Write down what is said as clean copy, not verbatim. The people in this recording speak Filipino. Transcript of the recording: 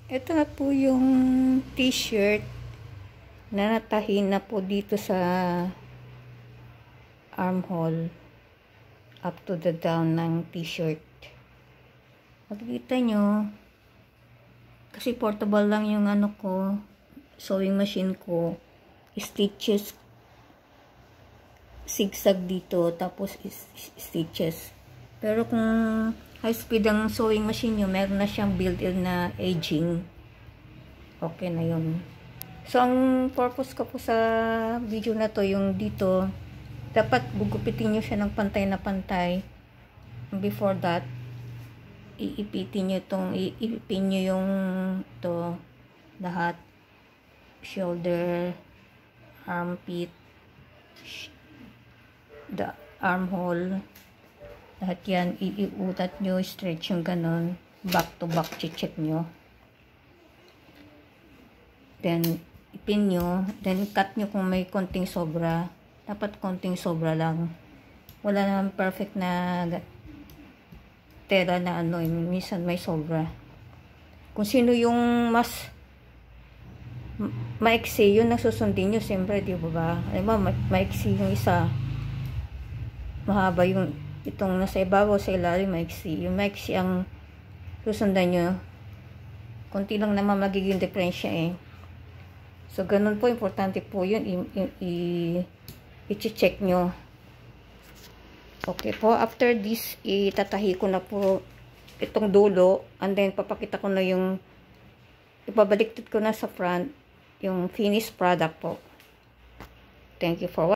Ito na po yung t-shirt na natahin na po dito sa armhole up to the down ng t-shirt. Makikita nyo, kasi portable lang yung ano ko, sewing machine ko, stitches, zigzag dito, tapos stitches. Pero kung high speed ang sewing machine nyo, meron na siyang built-in na edging. Okay na yun. So, ang purpose ko po sa video na to, yung dito, dapat gugupitin nyo siya ng pantay na pantay. Before that, iipin nyo yung to lahat, shoulder, armpit, the armhole, lahat yan, iutat nyo, stretch yung ganon, back to back, check nyo. Then, ipin nyo, then cut nyo kung may konting sobra. Dapat konting sobra lang. Wala naman perfect na tela na ano, minsan may sobra. Kung sino yung mas maiksi, yun nasusundin nyo, siyempre, di ba? Alam mo, maiksi yung isa, mahaba yung itong nasa ibabaw, sa ilalim maiksi. Yung maiksi ang susundan nyo, konti lang naman magiging diferensya eh. So, ganun po, importante po yun, i-check nyo. Okay po, after this, itatahi ko na po itong dulo, and then papakita ko na yung, ipabaliktad ko na sa front, yung finished product po. Thank you for watching.